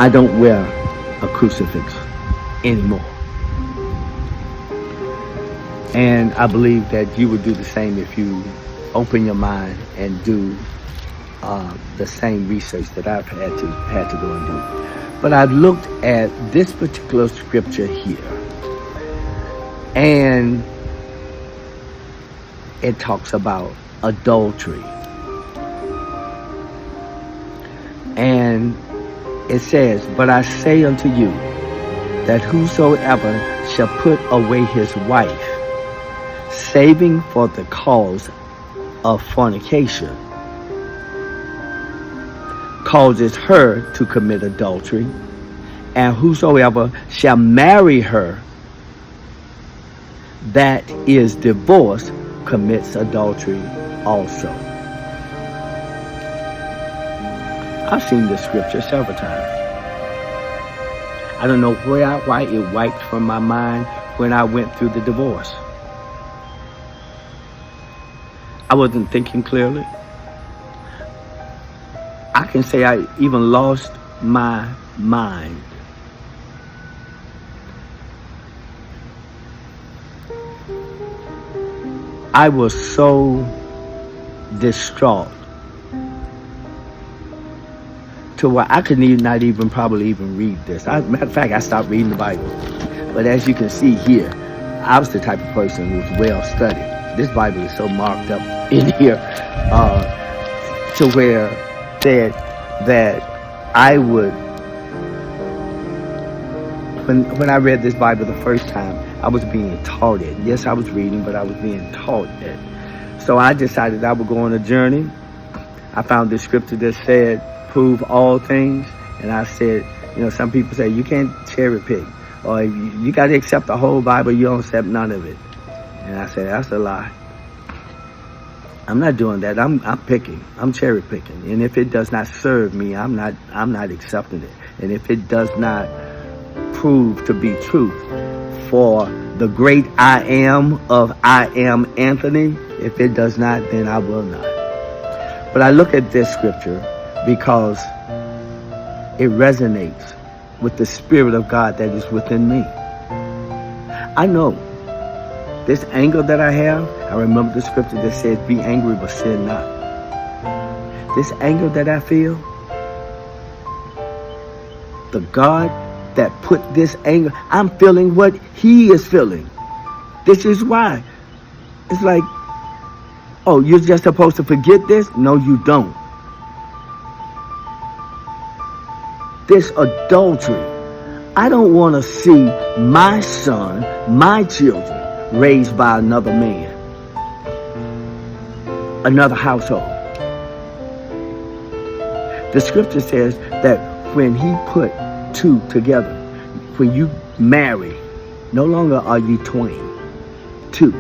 I don't wear a crucifix anymore. And I believe that you would do the same if you open your mind and do the same research that I've had to go and do. But I've looked at this particular scripture here, and it talks about adultery. And it says, "But I say unto you, that whosoever shall put away his wife, saving for the cause of fornication, causes her to commit adultery, and whosoever shall marry her that is divorced commits adultery also." I've seen this scripture several times. I don't know why it wiped from my mind when I went through the divorce. I wasn't thinking clearly. I can say I even lost my mind. I was so distraught to where I could not even probably read this. Matter of fact, I stopped reading the Bible. But as you can see here, I was the type of person who was well studied. This Bible is so marked up in here to where that I would, when I read this Bible the first time, I was being taught it. Yes, I was reading, but I was being taught it. So I decided I would go on a journey. I found this scripture that said, "Prove all things." And I said, some people say you can't cherry pick, or you got to accept the whole Bible, you don't accept none of it. And I said, that's a lie. I'm not doing that. I'm picking. I'm cherry picking. And if it does not serve me, I'm not accepting it. And if it does not prove to be truth for the great I am of I am Anthony, if it does not, then I will not. But I look at this scripture because it resonates with the Spirit of God that is within me. I know this anger that I have, I remember the scripture that says, "Be angry, but sin not." This anger that I feel, the God that put this anger, I'm feeling what He is feeling. This is why. It's like, oh, you're just supposed to forget this? No, you don't. This adultery. I don't want to see my son, my children, raised by another man, another household. The scripture says that when He put two together, when you marry, no longer are you twain, two.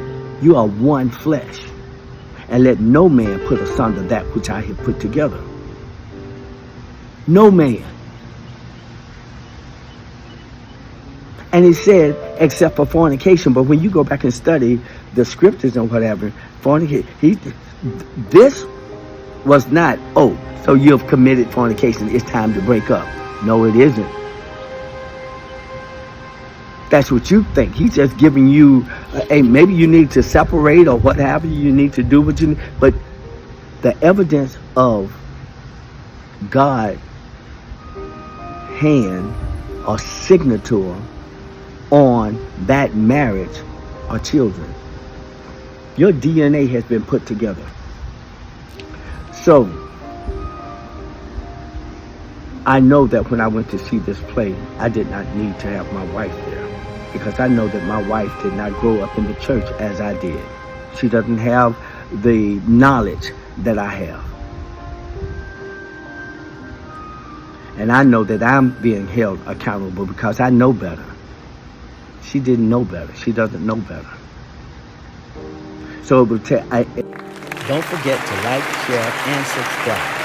You are one flesh. And let no man put asunder that which I have put together. No man. And He said, except for fornication. But when you go back and study the scriptures and whatever, this was not, oh, so you have committed fornication, it's time to break up. No, it isn't. That's what you think. He's just giving you, hey, maybe you need to separate or whatever you need to do what you need. But the evidence of God's hand or signature on that marriage are children. Your DNA has been put together. So, I know that when I went to see this play, I did not need to have my wife there, because I know that my wife did not grow up in the church as I did. She doesn't have the knowledge that I have. And I know that I'm being held accountable because I know better. She didn't know better. She doesn't know better. So don't forget to like, share, and subscribe.